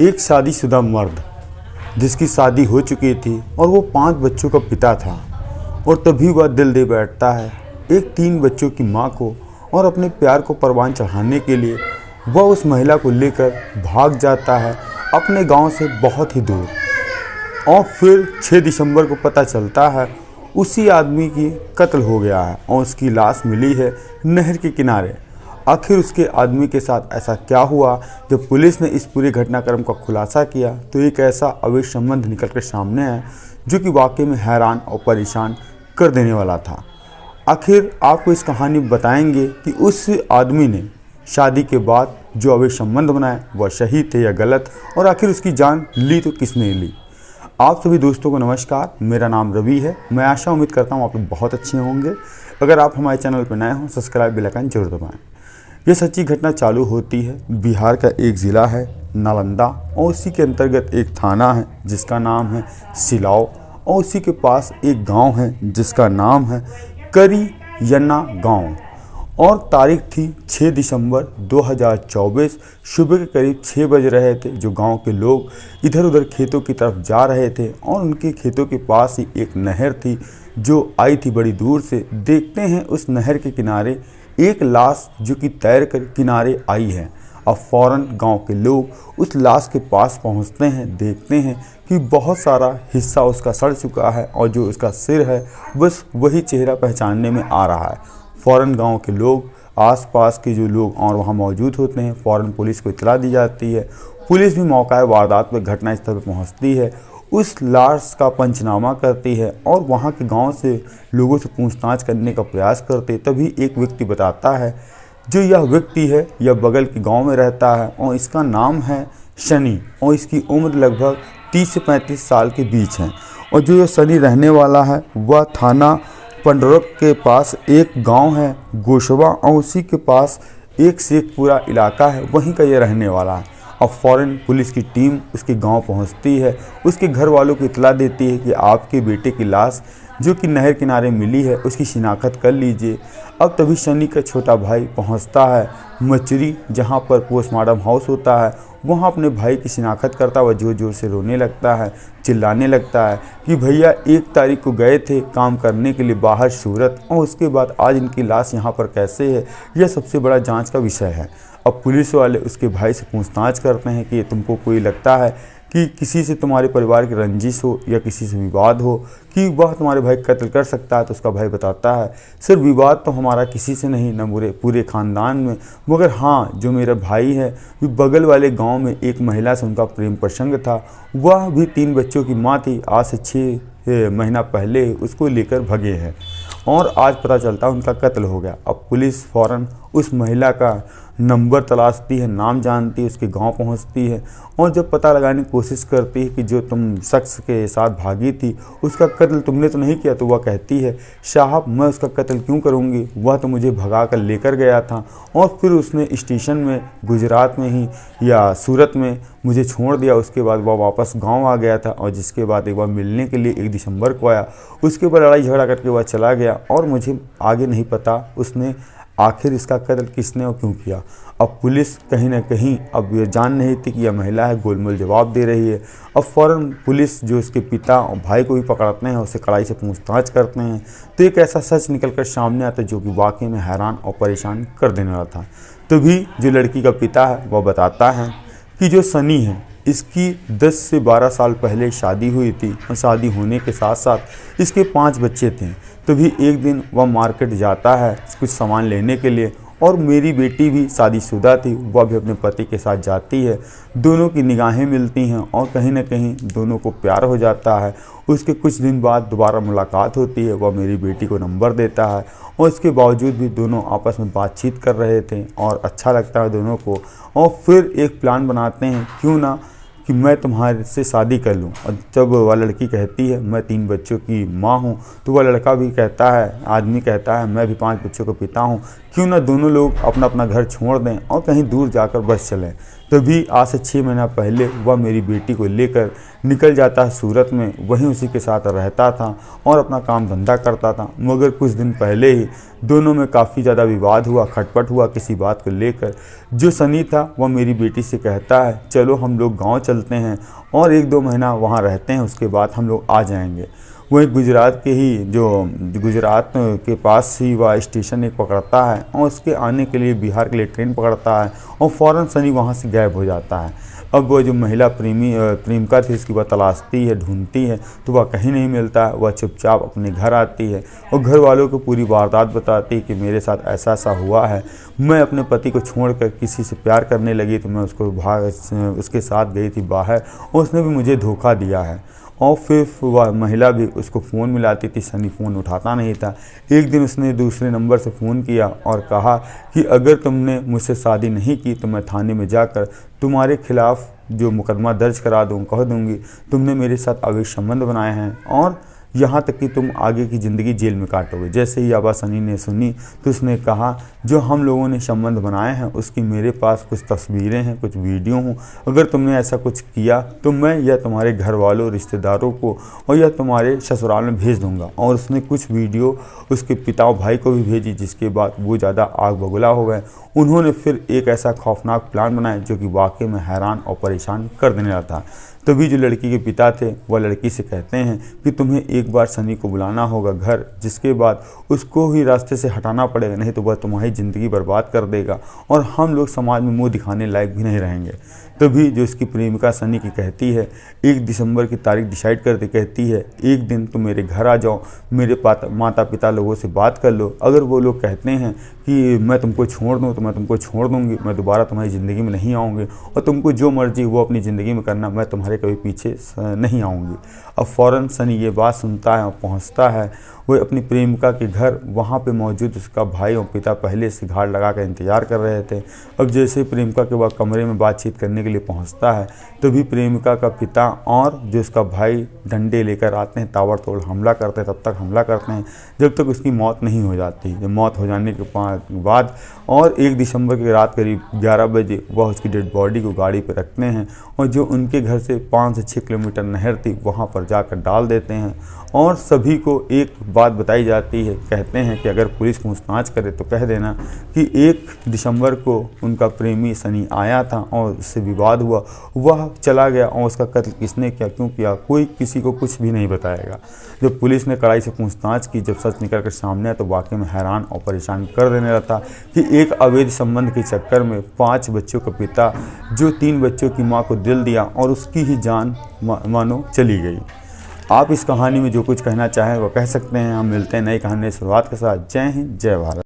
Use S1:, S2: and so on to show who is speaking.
S1: एक शादीशुदा मर्द जिसकी शादी हो चुकी थी और वो 5 बच्चों का पिता था, और तभी वह दिल दे बैठता है एक 3 बच्चों की मां को, और अपने प्यार को परवान चढ़ाने के लिए वह उस महिला को लेकर भाग जाता है अपने गांव से बहुत ही दूर। और फिर 6 दिसंबर को पता चलता है उसी आदमी की कत्ल हो गया है और उसकी लाश मिली है नहर के किनारे। आखिर उसके आदमी के साथ ऐसा क्या हुआ? जब पुलिस ने इस पूरे घटनाक्रम का खुलासा किया तो एक ऐसा अवैध संबंध निकल कर सामने आया जो कि वाकई में हैरान और परेशान कर देने वाला था। आखिर आपको इस कहानी में बताएंगे कि उस आदमी ने शादी के बाद जो अवैध संबंध बनाए वह सही थे या गलत, और आखिर उसकी जान ली तो किसने ली। आप सभी दोस्तों को नमस्कार, मेरा नाम रवि है। मैं आशा उम्मीद करता हूँ आप लोग बहुत अच्छे होंगे। अगर आप हमारे चैनल पर नए हों सब्सक्राइब बेल आइकन जरूर दबाएं। यह सच्ची घटना चालू होती है बिहार का एक ज़िला है नालंदा, और उसी के अंतर्गत एक थाना है जिसका नाम है सिलाव, और उसी के पास एक गांव है जिसका नाम है करियन्ना गांव। और तारीख थी 6 दिसंबर 2024। सुबह के करीब 6 बज रहे थे। जो गांव के लोग इधर उधर खेतों की तरफ जा रहे थे और उनके खेतों के पास ही एक नहर थी जो आई थी बड़ी दूर से। देखते हैं उस नहर के किनारे एक लाश जो कि तैर कर किनारे आई है। अब फ़ौरन गांव के लोग उस लाश के पास पहुंचते हैं, देखते हैं कि बहुत सारा हिस्सा उसका सड़ चुका है और जो उसका सिर है बस वही चेहरा पहचानने में आ रहा है। फ़ौरन गांव के लोग, आसपास के जो लोग और वहां मौजूद होते हैं, फ़ौरन पुलिस को इत्तला दी जाती है। पुलिस भी मौका वारदात पर घटनास्थल पर पहुंचती है, उस लाश का पंचनामा करती है और वहां के गांव से लोगों से पूछताछ करने का प्रयास करते। तभी एक व्यक्ति बताता है, जो यह व्यक्ति है यह बगल के गांव में रहता है और इसका नाम है शनि, और इसकी उम्र लगभग 30 से 35 साल के बीच है। और जो यह शनि रहने वाला है वह थाना पंडरक के पास एक गांव है गोशवा, और उसी के पास एक शेखपुरा इलाका है, वहीं का ये रहने वाला है। अब फ़ौरन पुलिस की टीम उसके गांव पहुंचती है, उसके घर वालों को इत्तला देती है कि आपके बेटे की लाश जो कि नहर किनारे मिली है उसकी शिनाख्त कर लीजिए। अब तभी शनि का छोटा भाई पहुंचता है मचरी, जहां पर पोस्टमार्टम हाउस होता है। वहां अपने भाई की शिनाख्त करता हुआ जोर जोर से रोने लगता है, चिल्लाने लगता है कि भैया 1 तारीख को गए थे काम करने के लिए बाहर सूरत, और उसके बाद आज इनकी लाश यहाँ पर कैसे है? यह सबसे बड़ा जांच का विषय है। अब पुलिस वाले उसके भाई से पूछताछ करते हैं कि तुमको कोई लगता है कि किसी से तुम्हारे परिवार की रंजिश हो या किसी से विवाद हो कि वह तुम्हारे भाई कत्ल कर सकता है? तो उसका भाई बताता है, सिर्फ विवाद तो हमारा किसी से नहीं, न पूरे ख़ानदान में, मगर हाँ जो मेरा भाई है बगल वाले गांव में एक महिला से उनका प्रेम प्रसंग था। वह भी 3 बच्चों की माँ थी, आज से 6 महीना पहले उसको लेकर भगे हैं और आज पता चलता है उनका कत्ल हो गया। अब पुलिस फ़ौरन उस महिला का नंबर तलाशती है, नाम जानती है, उसके गांव पहुंचती है और जब पता लगाने की कोशिश करती है कि जो तुम शख्स के साथ भागी थी उसका कत्ल तुमने तो नहीं किया, तो वह कहती है, साहब मैं उसका कत्ल क्यों करूंगी, वह तो मुझे भगा कर लेकर गया था और फिर उसने स्टेशन में गुजरात में ही या सूरत में मुझे छोड़ दिया। उसके बाद वह वापस गाँव आ गया था और जिसके बाद एक बार मिलने के लिए 1 दिसंबर को आया। उसके बाद लड़ाई झगड़ा करके वह चला गया और मुझे आगे नहीं पता उसने आखिर इसका कत्ल किसने और क्यों किया। अब पुलिस कहीं ना कहीं अब ये जान नहीं थी कि यह महिला है, गोलमोल जवाब दे रही है। अब फ़ौरन पुलिस जो उसके पिता और भाई को भी पकड़ते हैं, उससे कड़ाई से पूछताछ करते हैं तो एक ऐसा सच निकल कर सामने आता है जो कि वाकई में हैरान और परेशान कर देने वाला था। तभी जो लड़की का पिता है वह बताता है कि जो सनी है इसकी 10 से 12 साल पहले शादी हुई थी और शादी होने के साथ साथ इसके 5 बच्चे थे। तभी एक दिन वह मार्केट जाता है कुछ सामान लेने के लिए, और मेरी बेटी भी शादीशुदा थी, वह भी अपने पति के साथ जाती है। दोनों की निगाहें मिलती हैं और कहीं ना कहीं दोनों को प्यार हो जाता है। उसके कुछ दिन बाद दोबारा मुलाकात होती है, वह मेरी बेटी को नंबर देता है और इसके बावजूद भी दोनों आपस में बातचीत कर रहे थे और अच्छा लगता है दोनों को। और फिर एक प्लान बनाते हैं, क्यों ना कि मैं तुम्हारे से शादी कर लूं। और जब वह लड़की कहती है मैं 3 बच्चों की माँ हूं, तो वह लड़का भी कहता है, आदमी कहता है मैं भी 5 बच्चों का पिता हूं, क्यों ना दोनों लोग अपना अपना घर छोड़ दें और कहीं दूर जाकर बस चलें। तभी आज से 6 महीना पहले वह मेरी बेटी को लेकर निकल जाता है सूरत में, वहीं उसी के साथ रहता था और अपना काम धंधा करता था। मगर कुछ दिन पहले ही दोनों में काफ़ी ज़्यादा विवाद हुआ, खटपट हुआ किसी बात को लेकर। जो सनी था वह मेरी बेटी से कहता है चलो हम लोग गाँव चलते हैं और 1-2 महीना वहाँ रहते हैं, उसके बाद हम लोग आ जाएंगे। वही गुजरात के पास ही वह स्टेशन एक पकड़ता है और उसके आने के लिए बिहार के लिए ट्रेन पकड़ता है और फ़ौरन सनी वहाँ से गायब हो जाता है। अब वो जो महिला प्रेमिका थी इसकी वह तलाशती है, ढूंढती है, तो वह कहीं नहीं मिलता है। वह चुपचाप अपने घर आती है और घर वालों को पूरी वारदात बताती है कि मेरे साथ ऐसा ऐसा हुआ है, मैं अपने पति को छोड़कर किसी से प्यार करने लगी तो मैं उसके साथ गई थी बाहर और उसने भी मुझे धोखा दिया है। और फिर वह महिला भी उसको फ़ोन मिलाती थी, सनी फ़ोन उठाता नहीं था। एक दिन उसने दूसरे नंबर से फ़ोन किया और कहा कि अगर तुमने मुझसे शादी नहीं की तो मैं थाने में जाकर तुम्हारे खिलाफ़ जो मुकदमा दर्ज करा दूँ, कह दूँगी तुमने मेरे साथ अवैध संबंध बनाए हैं और यहाँ तक कि तुम आगे की ज़िंदगी जेल में काटोगे। जैसे ही आवाज़ सनी ने सुनी तो उसने कहा जो हम लोगों ने संबंध बनाए हैं उसकी मेरे पास कुछ तस्वीरें हैं, कुछ वीडियो हूँ, अगर तुमने ऐसा कुछ किया तो मैं या तुम्हारे घर वालों, रिश्तेदारों को और या तुम्हारे ससुराल में भेज दूँगा। और उसने कुछ वीडियो उसके पिता और भाई को भी भेजी, जिसके बाद वो ज़्यादा आग बबूला हो गए। उन्होंने फिर एक ऐसा खौफनाक प्लान बनाया जो कि वाकई में हैरान और परेशान कर देने वाला था। तभी जो लड़की के पिता थे वह लड़की से कहते हैं कि तुम्हें एक बार सनी को बुलाना होगा घर, जिसके बाद उसको ही रास्ते से हटाना पड़ेगा, नहीं तो वह तुम्हारी ज़िंदगी बर्बाद कर देगा और हम लोग समाज में मुंह दिखाने लायक भी नहीं रहेंगे। तभी जो इसकी प्रेमिका सनी की कहती है 1 दिसंबर की तारीख डिसाइड करते, कहती है एक दिन तुम मेरे घर आ जाओ, मेरे माता पिता लोगों से बात कर लो, अगर वो लोग कहते हैं कि मैं तुमको छोड़ दूँ तो मैं तुमको छोड़ दूँगी, मैं दोबारा तुम्हारी ज़िंदगी में नहीं आऊँगी और तुमको जो मर्जी वो अपनी ज़िंदगी में करना, मैं तुम्हारे कभी पीछे नहीं आऊँगी। अब फ़ौरन सनी ये बात सुनता है और पहुँचता है वो अपनी प्रेमिका के घर। वहाँ पे मौजूद उसका भाई और पिता पहले से घाट लगा कर इंतजार कर रहे थे। अब जैसे ही प्रेमिका के वह कमरे में बातचीत करने के लिए पहुँचता है तभी प्रेमिका का पिता और जो उसका भाई डंडे लेकर आते हैं, ताबड़तोड़ हमला करते हैं, तब तक हमला करते हैं जब तक उसकी मौत नहीं हो जाती। जब मौत हो जाने के बाद और 1 दिसंबर की रात करीब 11 बजे वह उसकी डेड बॉडी को गाड़ी पर रखते हैं और जो उनके घर से 5 से 6 किलोमीटर नहर थी वहाँ पर जाकर डाल देते हैं। और सभी को एक बात बताई जाती है, कहते हैं कि अगर पुलिस पूछताछ करे तो कह देना कि 1 दिसंबर को उनका प्रेमी सनी आया था और उससे विवाद हुआ, वह चला गया और उसका कत्ल किसने किया, क्यों किया, कोई किसी को कुछ भी नहीं बताएगा। जब पुलिस ने कड़ाई से पूछताछ की, जब सच निकल कर सामने आया तो वाकई में हैरान और परेशान कर देने लगा था कि एक अवैध संबंध के चक्कर में 5 बच्चों का पिता जो 3 बच्चों की माँ को दिल दिया और उसकी ही जान मानो चली गई। आप इस कहानी में जो कुछ कहना चाहें वो कह सकते हैं। हम मिलते हैं नई कहानी शुरुआत के साथ। जय हिंद, जय भारत।